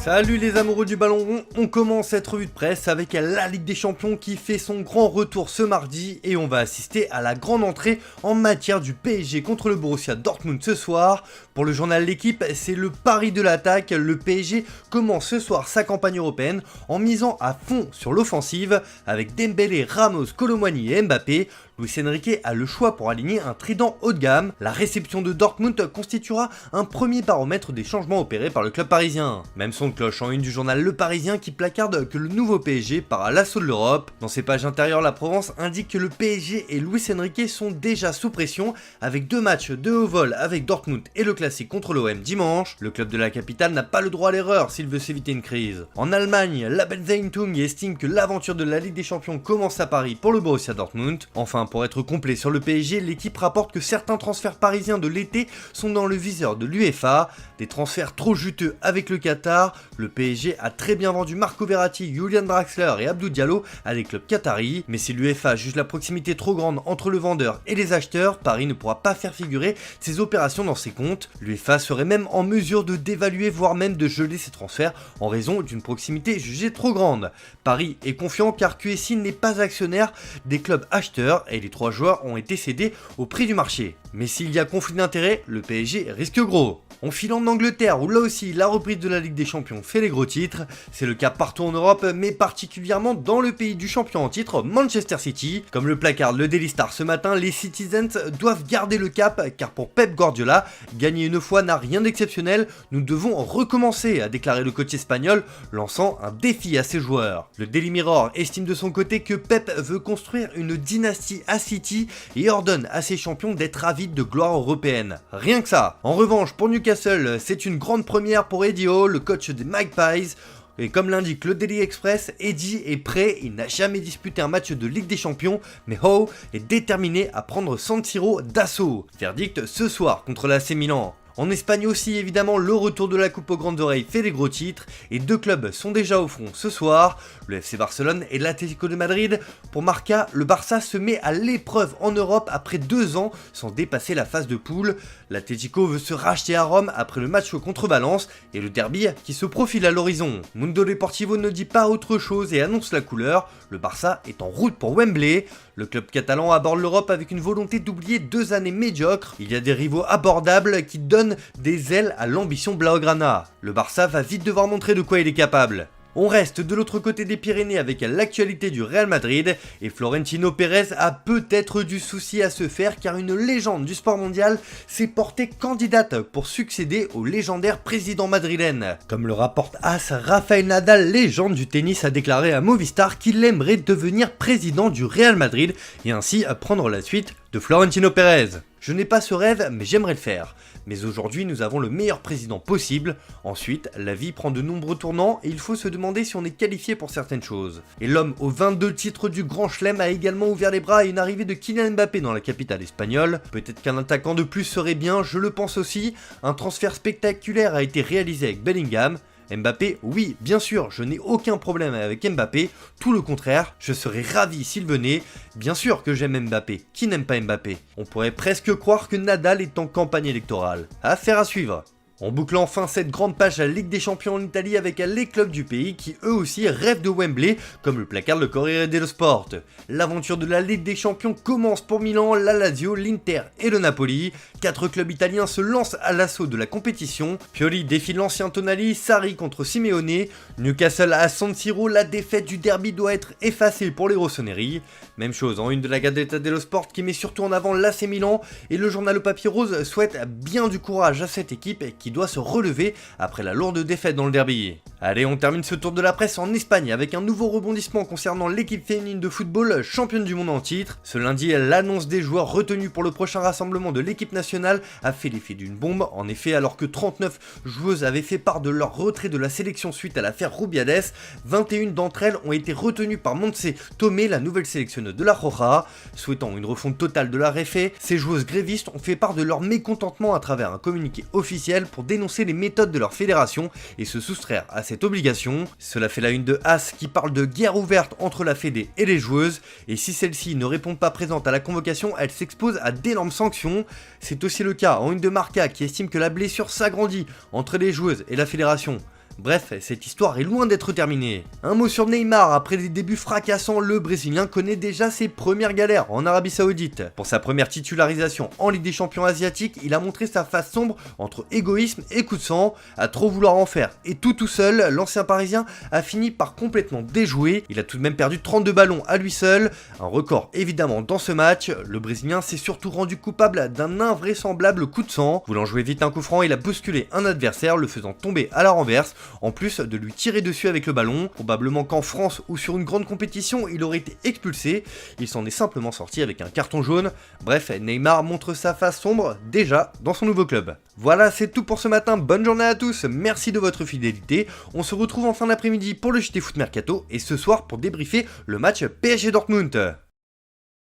Salut les amoureux du ballon rond, on commence cette revue de presse avec la Ligue des Champions qui fait son grand retour ce mardi et on va assister à la grande entrée en matière du PSG contre le Borussia Dortmund ce soir. Pour le journal L'Équipe, c'est le pari de l'attaque, le PSG commence ce soir sa campagne européenne en misant à fond sur l'offensive avec Dembélé, Ramos, Kolo Muani et Mbappé. Luis Enrique a le choix pour aligner un trident haut de gamme. La réception de Dortmund constituera un premier baromètre des changements opérés par le club parisien. Même son de cloche en une du journal Le Parisien qui placarde que le nouveau PSG part à l'assaut de l'Europe. Dans ses pages intérieures, la Provence indique que le PSG et Luis Enrique sont déjà sous pression avec 2 matchs de haut vol avec Dortmund et le classique contre l'OM dimanche. Le club de la capitale n'a pas le droit à l'erreur s'il veut s'éviter une crise. En Allemagne, la Bild-Zeitung estime que l'aventure de la Ligue des Champions commence à Paris pour le Borussia Dortmund. Enfin, pour être complet sur le PSG, l'équipe rapporte que certains transferts parisiens de l'été sont dans le viseur de l'UEFA. Des transferts trop juteux avec le Qatar. Le PSG a très bien vendu Marco Verratti, Julian Draxler et Abdou Diallo à des clubs qataris. Mais si l'UEFA juge la proximité trop grande entre le vendeur et les acheteurs, Paris ne pourra pas faire figurer ses opérations dans ses comptes. L'UEFA serait même en mesure de dévaluer, voire même de geler ses transferts en raison d'une proximité jugée trop grande. Paris est confiant car QSI n'est pas actionnaire des clubs acheteurs et les 3 joueurs ont été cédés au prix du marché. Mais s'il y a conflit d'intérêts, le PSG risque gros. On file en Angleterre où là aussi la reprise de la Ligue des Champions fait les gros titres. C'est le cas partout en Europe mais particulièrement dans le pays du champion en titre, Manchester City. Comme le placarde le Daily Star ce matin, les Citizens doivent garder le cap car pour Pep Guardiola, gagner une fois n'a rien d'exceptionnel. Nous devons recommencer, a déclaré le coach espagnol, lançant un défi à ses joueurs. Le Daily Mirror estime de son côté que Pep veut construire une dynastie à City et ordonne à ses champions d'être avides de gloire européenne. Rien que ça. En revanche, pour Newcastle, c'est une grande première pour Eddie Howe, le coach des Magpies. Et comme l'indique le Daily Express, Eddie est prêt, il n'a jamais disputé un match de Ligue des Champions, mais Howe est déterminé à prendre San Siro d'assaut. Verdict ce soir contre l'AC Milan. En Espagne aussi, évidemment, le retour de la Coupe aux grandes oreilles fait les gros titres et 2 clubs sont déjà au front ce soir, le FC Barcelone et l'Atlético de Madrid. Pour Marca, le Barça se met à l'épreuve en Europe après 2 ans sans dépasser la phase de poule. L'Atlético veut se racheter à Rome après le match contre Valence et le derby qui se profile à l'horizon. Mundo Deportivo ne dit pas autre chose et annonce la couleur, le Barça est en route pour Wembley. Le club catalan aborde l'Europe avec une volonté d'oublier 2 années médiocres. Il y a des rivaux abordables qui donnent des ailes à l'ambition blaugrana. Le Barça va vite devoir montrer de quoi il est capable. On reste de l'autre côté des Pyrénées avec l'actualité du Real Madrid et Florentino Pérez a peut-être du souci à se faire car une légende du sport mondial s'est portée candidate pour succéder au légendaire président madrilène. Comme le rapporte AS, Rafael Nadal, légende du tennis, a déclaré à Movistar qu'il aimerait devenir président du Real Madrid et ainsi prendre la suite de Florentino Pérez. Je n'ai pas ce rêve, mais j'aimerais le faire. Mais aujourd'hui, nous avons le meilleur président possible. Ensuite, la vie prend de nombreux tournants et il faut se demander si on est qualifié pour certaines choses. Et l'homme aux 22 titres du Grand Chelem a également ouvert les bras à une arrivée de Kylian Mbappé dans la capitale espagnole. Peut-être qu'un attaquant de plus serait bien, je le pense aussi. Un transfert spectaculaire a été réalisé avec Bellingham. Mbappé, oui, bien sûr, je n'ai aucun problème avec Mbappé, tout le contraire, je serais ravi s'il venait. Bien sûr que j'aime Mbappé, qui n'aime pas Mbappé? On pourrait presque croire que Nadal est en campagne électorale. Affaire à suivre. On boucle enfin cette grande page à la Ligue des Champions en Italie avec les clubs du pays qui eux aussi rêvent de Wembley, comme le placard de Corriere dello Sport. L'aventure de la Ligue des Champions commence pour Milan, la Lazio, l'Inter et le Napoli. 4 clubs italiens se lancent à l'assaut de la compétition. Pioli défie l'ancien Tonali, Sarri contre Simeone. Newcastle à San Siro, la défaite du derby doit être effacée pour les Rossoneri. Même chose en une de la Gazzetta dello Sport qui met surtout en avant l'AC Milan et le journal au papier rose souhaite bien du courage à cette équipe qui doit se relever après la lourde défaite dans le derby. Allez, on termine ce tour de la presse en Espagne avec un nouveau rebondissement concernant l'équipe féminine de football, championne du monde en titre. Ce lundi, l'annonce des joueurs retenus pour le prochain rassemblement de l'équipe nationale a fait l'effet d'une bombe. En effet, alors que 39 joueuses avaient fait part de leur retrait de la sélection suite à l'affaire Rubiales, 21 d'entre elles ont été retenues par Montse Tomé, la nouvelle sélectionneuse de la Roja. Souhaitant une refonte totale de la réfé, ces joueuses grévistes ont fait part de leur mécontentement à travers un communiqué officiel pour dénoncer les méthodes de leur fédération et se soustraire à cette obligation. Cela fait la une de AS qui parle de guerre ouverte entre la fédé et les joueuses, et si celles-ci ne répondent pas présentes à la convocation, elles s'exposent à d'énormes sanctions. C'est aussi le cas en une de Marca qui estime que la blessure s'agrandit entre les joueuses et la fédération. Bref, cette histoire est loin d'être terminée. Un mot sur Neymar, après des débuts fracassants, le Brésilien connaît déjà ses premières galères en Arabie Saoudite. Pour sa première titularisation en Ligue des Champions asiatiques, il a montré sa face sombre entre égoïsme et coup de sang, à trop vouloir en faire. Et tout seul, l'ancien parisien a fini par complètement déjouer. Il a tout de même perdu 32 ballons à lui seul, un record évidemment dans ce match. Le Brésilien s'est surtout rendu coupable d'un invraisemblable coup de sang. Voulant jouer vite un coup franc, il a bousculé un adversaire, le faisant tomber à la renverse, en plus de lui tirer dessus avec le ballon. Probablement qu'en France ou sur une grande compétition, il aurait été expulsé. Il s'en est simplement sorti avec un carton jaune. Bref, Neymar montre sa face sombre déjà dans son nouveau club. Voilà, c'est tout pour ce matin. Bonne journée à tous. Merci de votre fidélité. On se retrouve en fin d'après-midi pour le JT Foot Mercato et ce soir pour débriefer le match PSG Dortmund.